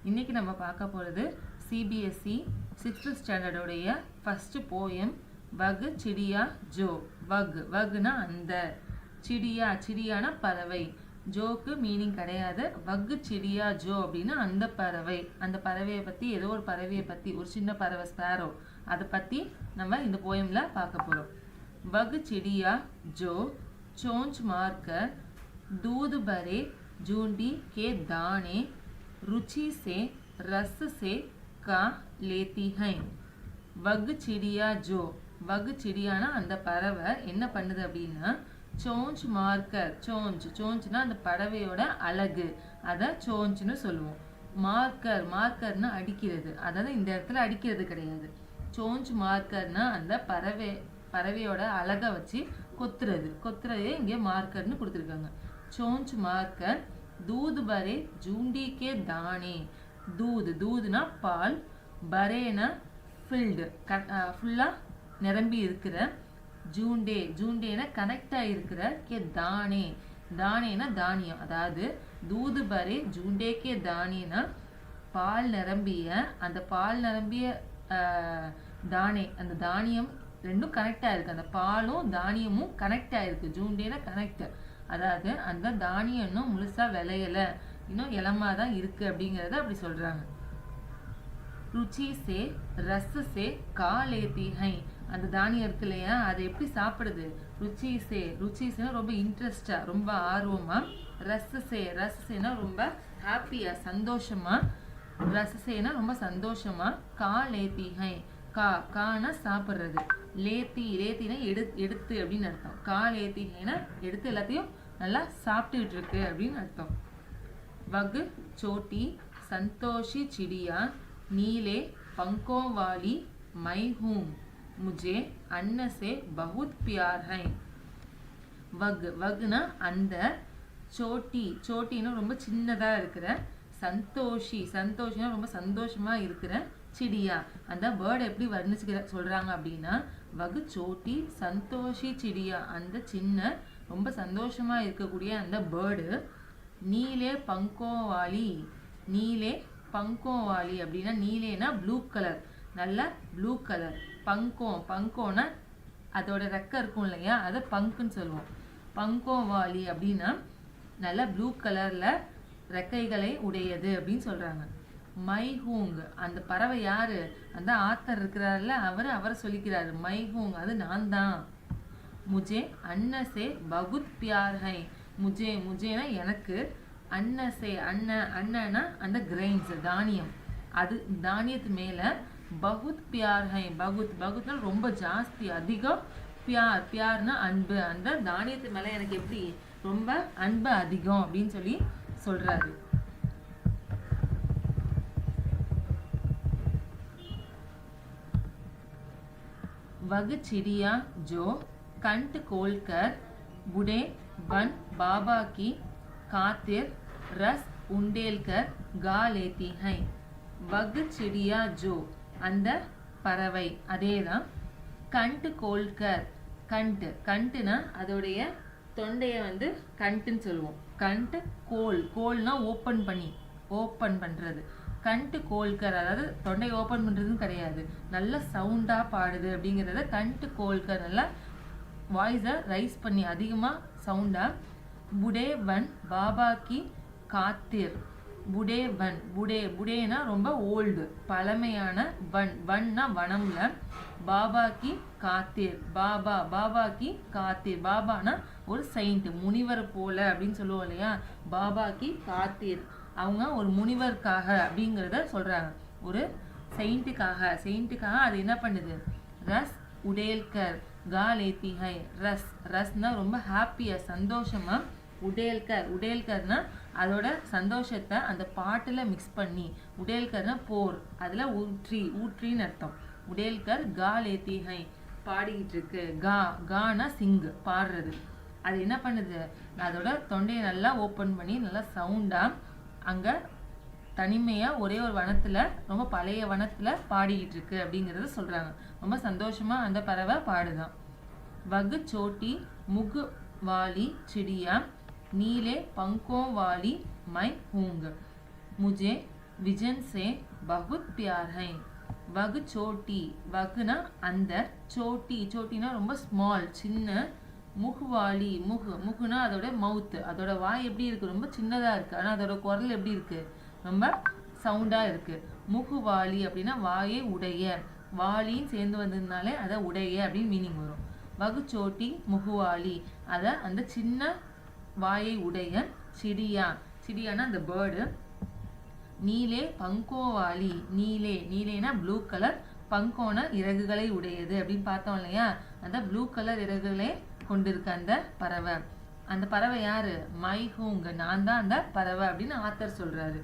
இன்னைக்கு நம்ம பார்க்க போகிறது சிபிஎஸ்இ 6th ஸ்டாண்டர்டோடைய ஃபர்ஸ்ட் போயம் வகு சிடியா ஜோ. வகுனா அந்த, சிடியானா பறவை, ஜோக்கு மீனிங் கிடையாது. வகு சிடியா ஜோ அப்படின்னா அந்த பறவை. அந்த பறவையை பற்றி, ஏதோ ஒரு பறவையை பற்றி, ஒரு சின்ன பறவை ஸ்பேரோ, அதை பற்றி நம்ம இந்த போயமில் பார்க்க போகிறோம். वग चिड़िया जो चोंच मारकर दूध भरे झुंडी के दाने रुचि से रस से खा लेती हैं. वग चिड़िया जो, वग चिड़ियाना அந்த பறவை என்ன பண்ணுது அப்படின்னா, சோஞ்ச் மார்க்கர், சோஞ்ச்னா அந்த பறவையோட அழகு, அதை சோஞ்ச்னு சொல்லுவோம். மார்க்கர்னா அடிக்கிறது, அதாவது இந்த இடத்துல அடிக்கிறது கிடையாது. சோஞ்ச் மார்க்கர்னா அந்த பறவையோட அழகை வச்சு கொத்துறதே இங்கே மார்க்கர்னு கொடுத்துருக்காங்க. சோஞ்ச் மார்க்கர் दूध भरे झुंडी के दाने, दूधனா பால், பரேனா ஃபில்டு, ஃபுல்லாக நிரம்பி இருக்கிற, ஜூண்டேனா கனெக்டாக இருக்கிற, கே தானேனா தானியம், அதாவது दूध भरे झुंडे के दानेனா பால் நிரம்பிய, அந்த பால் நிரம்பிய தானே, அந்த தானியம் ரெண்டும் கனெக்ட் ஆயிருக்கு, அந்த பாலும் தானியமும் கனெக்ட் ஆயிருக்கு. ஜூண்டேனா கனெக்ட், அதாவது அந்த தானியம் இன்னும் முழுசா விளையல, இன்னும் இளமா தான் இருக்கு அப்படிங்கறத அப்படி சொல்றாங்க. ருச்சி சே ரஸ் சே கா லேத்தி ஹை, அந்த தானியம் இருக்கு இல்லையா, அதை எப்படி சாப்பிடுது? ருச்சிசேனா ரொம்ப இன்ட்ரெஸ்டா, ரொம்ப ஆர்வமா. ரஸ்ஸேனா ரொம்ப ஹாப்பியா, சந்தோஷமா. ரஸ்ஸேனா ரொம்ப சந்தோஷமா. கா லேத்தி ஹை, கானா சாப்பிட்றது, லேத்தினா எடுத்து அப்படின்னு அர்த்தம். கா லேத்தினா எடுத்து எல்லாத்தையும் நல்லா சாப்பிட்டுக்கிட்டு இருக்கு அப்படின்னு அர்த்தம். வகு சோட்டி சந்தோஷி சிடியா நீலே पंखों वाली मैं हूँ मुझे अन्न से बहुत प्यार है. வகுனா அந்த, சோட்டினா ரொம்ப சின்னதா இருக்கிற, சந்தோஷினா ரொம்ப சந்தோஷமா இருக்கிற, சிடியா அந்த பேர்டு எப்படி வர்ணிச்சு சொல்றாங்க அப்படின்னா, வகு சோட்டி சந்தோஷி சிடியா அந்த சின்ன ரொம்ப சந்தோஷமா இருக்கக்கூடிய அந்த பேர்டு, நீலே பங்கோவாலி அப்படின்னா, நீலேனா ப்ளூ கலர், நல்ல ப்ளூ கலர். பங்கோனா அதோட ரெக்கை இருக்கும் இல்லையா, அதை பங்குன்னு சொல்லுவோம். பங்கோவாலி அப்படின்னா நல்ல ப்ளூ கலர்ல ரெக்கைகளை உடையது அப்படின்னு சொல்றாங்க. மைஹூங் அந்த பறவை யாரு? அந்த ஆத்தர் இருக்கிறார்ல, அவரை சொல்லிக்கிறாரு. மைஹூங் அது நான் தான். முஜே அன்னசே பகுத் பியார் ஹை, முஜேனா எனக்கு, அன்னசே அண்ணனா அந்த கிரெயின்ஸ் தானியம், அது தானியத்து மேல பகுத் பியார் ஹை, பகுத்னா ரொம்ப ஜாஸ்தி, அதிகம். பியார்னா அன்பு, அந்த தானியத்து மேல எனக்கு எப்படி ரொம்ப அன்பு அதிகம் அப்படின்னு சொல்லி சொல்றாரு. वग चिड़िया जो कंठ खोलकर बूढ़े वन बाबा की खातिर रस उंडेलकर गा लेती हैं. वग चिड़िया जो அந்த பறவை, அதேதான். கண்ட் கோல்கர், கண்ட்னா அதோடைய தொண்டைய வந்து கண்ட்னு சொல்லுவோம். கண்ட் கோல்னா ஓப்பன் பண்றது. கண்ட் கோல்கர் அதாவது தொண்டை ஓப்பன் பண்றதுன்னு கிடையாது, நல்ல சவுண்டா பாடுது அப்படிங்கிறத கண்ட் கோல்கர், நல்லா வாய்ஸை ரைஸ் பண்ணி அதிகமா சவுண்டா. புடேவன் பாபாக்கி காத்திர், புடேனா ரொம்ப ஓல்டு பழமையான, வன்னா வனம்ல, பாபாக்கி காத்திர், பாபாக்கி காத்திர், பாபானா ஒரு செயிண்ட், முனிவர் போல அப்படின்னு சொல்லுவோம் இல்லையா. பாபாக்கி காத்திர் அவங்க ஒரு முனிவருக்காக அப்படிங்கிறத சொல்றாங்க, ஒரு செயிண்ட்டுக்காக அது என்ன பண்ணுது? ரஸ் உடேல்கர் கா லேத்தி ஹை, ரஸ்னா ரொம்ப ஹாப்பியா, சந்தோஷமா. உடேல்கர்னா அதோட சந்தோஷத்தை அந்த பாட்டுல மிக்ஸ் பண்ணி, உடேல்கர்னா போர், அதுல ஊற்றின்னு அர்த்தம். உடேல்கர் கா லேத்தி ஹை பாடிக்கிட்டு இருக்கு. கானா சிங் பாடுறது, அது என்ன பண்ணுது? அதோட தொண்டையை நல்லா ஓப்பன் பண்ணி நல்லா சவுண்டா அங்க தனிமையா ஒரே ஒரு வனத்துல, ரொம்ப பழைய வனத்துல பாடிக்கிட்டு இருக்கு அப்படிங்கறத சொல்றாங்க. ரொம்ப சந்தோஷமா அந்த பறவை பாடுதான். வகு சோட்டி முகு வாலி சிடியா नीले पंखों वाली मैं हूँ मुझे विजन से बहुत प्यार है वग छोटी वगना अंदर छोटी छोटीना ரொம்ப ஸ்மால் சின்ன முஹ்வாலி முகுனா அதோட மவுத் அதோட வாய் எப்படி இருக்கு ரொம்ப சின்னதா இருக்கு ஆனா அதோட குரல் எப்படி இருக்கு ரொம்ப சவுண்டா இருக்கு முஹ்வாலி அப்படின்னா வாயை உடைய வாலின்னு சேர்ந்து வந்ததுனாலே அத உடைய அப்படின்னு மீனிங் வரும் வகு சோட்டி முஹ்வாலி அத அந்த சின்ன வாயை உடைய சிடியா சிடியானா அந்த பேர்டு நீலே பங்கோவாலி நீலே நீலேனா ப்ளூ கலர் பங்கோன இறகுகளை உடையது அப்படின்னு பார்த்தோம் இல்லையா அந்த ப்ளூ கலர் இறகுகளை கொண்டிருக்க அந்த பறவை யாரு மைஹூங்க நான் தான் அந்த பறவை அப்படின்னு ஆத்தர் சொல்றாரு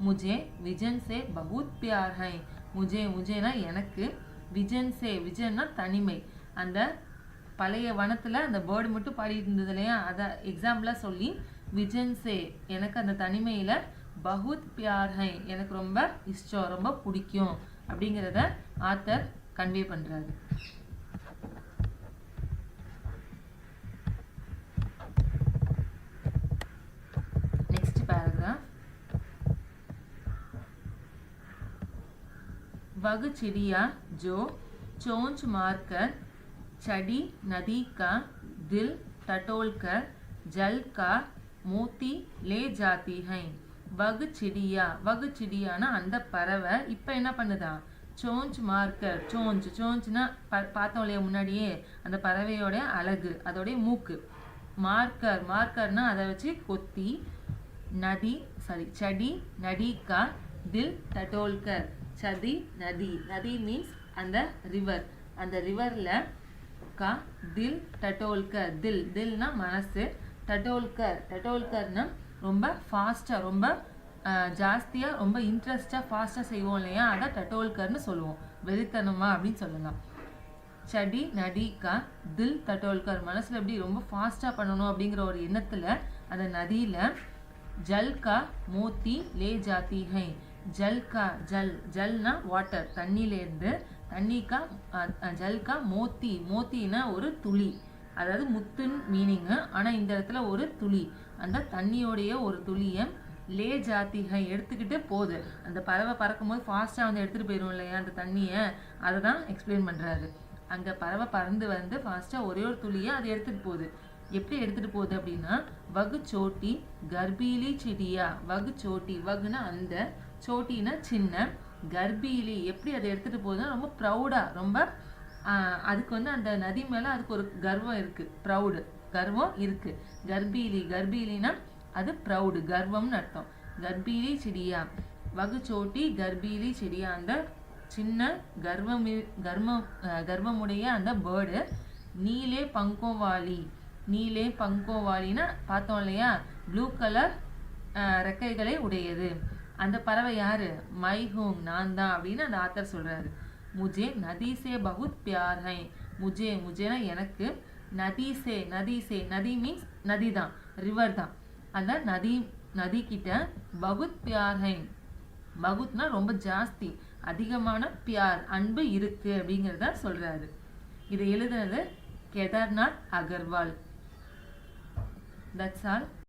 முஜே விஜன் சே பகுத் பியார் ஹை முஜேனா எனக்கு விஜன் சே விஜன்னா தனிமை அந்த பழைய வனத்துல அந்த பேர்டு மட்டும் பாடிட்டு இருந்தது இல்லையா அதை எக்ஸாம்பிளா சொல்லி விஜன் சே எனக்கு அந்த தனிமையில பகுத் பியார் ஹை எனக்கு ரொம்ப இஷ்டம் ரொம்ப பிடிக்கும் அப்படிங்கிறத ஆத்தர் கன்வே பண்றாரு நெக்ஸ்ட் பேராகிராஃப் वग चिड़िया जो चोंच मारकर चढ़ी नदी का दिल टटोलकर जल का मोती ले जाती है वग चिड़ियाना அந்த பறவை இப்போ என்ன பண்ணுதா சோஞ்ச் மார்க்கர் சோஞ்ச்னா பார்த்தோம் இல்லையா முன்னாடியே அந்த பறவையோட அழகு அதோடைய மூக்கு மார்க்கர்னா அதை வச்சு கொத்தி சடி நடிக்கா தில் டட்டோல்கர் சதி நதி மீன்ஸ் அந்த ரிவர்ல கா தில் டட்டோல்கர் தில்னா மனசு டட்டோல்கர்னா ரொம்ப ஃபாஸ்டா ரொம்ப ஜாஸ்தியா ரொம்ப இன்ட்ரெஸ்டா ஃபாஸ்டா செய்வோம் இல்லையா அதை டட்டோல்கர்னு சொல்லுவோம் வெறித்தனமா அப்படின்னு சொல்லலாம் சடி நடிக்கா தில் டட்டோல்கர் மனசுல எப்படி ரொம்ப ஃபாஸ்டா பண்ணணும் அப்படிங்கிற ஒரு எண்ணத்துல அந்த நதியில ஜல்கா மோத்தி லே ஜாத்தி ஹை ஜல்னா வாட்டர் தண்ணியிலேருந்து தண்ணிக்கா ஜல்கா மோத்தினா ஒரு துளி அதாவது முத்துன்னு மீனிங்கு ஆனால் இந்த இடத்துல ஒரு துளி அந்த தண்ணியோடைய ஒரு துளியை லே ஜாத்திகை எடுத்துக்கிட்டு போகுது அந்த பறவை பறக்கும் போது ஃபாஸ்ட்டாக வந்து எடுத்துகிட்டு போயிடும் இல்லையா அந்த தண்ணியை அதை தான் எக்ஸ்பிளைன் பண்ணுறாரு அங்கே பறவை பறந்து வந்து ஃபாஸ்ட்டாக ஒரே ஒரு துளியை அதை எடுத்துகிட்டு போகுது எப்படி எடுத்துகிட்டு போகுது அப்படின்னா வகு சோட்டி கர்ப்பீலி சிடியா வகுனா அந்த சோட்டினா சின்ன கர்ப்பீலி எப்படி அதை எடுத்துகிட்டு போகுதுன்னா ரொம்ப ப்ரௌடாக ரொம்ப அதுக்கு வந்து அந்த நதி மேலே அதுக்கு ஒரு கர்வம் இருக்குது கர்வம் இருக்குது கர்ப்பீலினா அது ப்ரௌடு கர்வம்னு அர்த்தம் கர்ப்பீலி சிடியா வகு சோட்டி கர்ப்பீலி சிடியா அந்த சின்ன கர்வமுடைய அந்த பேர்டு நீலே பங்கோவாலின்னா பார்த்தோம் இல்லையா ப்ளூ கலர் ரெக்கைகளை உடையது அந்த பறவை யாரு மைஹூம் நான் தான் அப்படின்னு அந்த ஆத்தர் சொல்றாரு முஜே நதி சே பகுத் பியார் ஹை முஜேனா எனக்கு நதி மீன்ஸ் நதி தான் ரிவர் தான் அந்த நதி கிட்ட பகுத் பியார் ஹை பகுத்னா ரொம்ப ஜாஸ்தி அதிகமான பியார் அன்பு இருக்கு அப்படிங்கிறத சொல்றாரு இதை எழுதுனது கேதார்நாத் அகர்வால். That's all.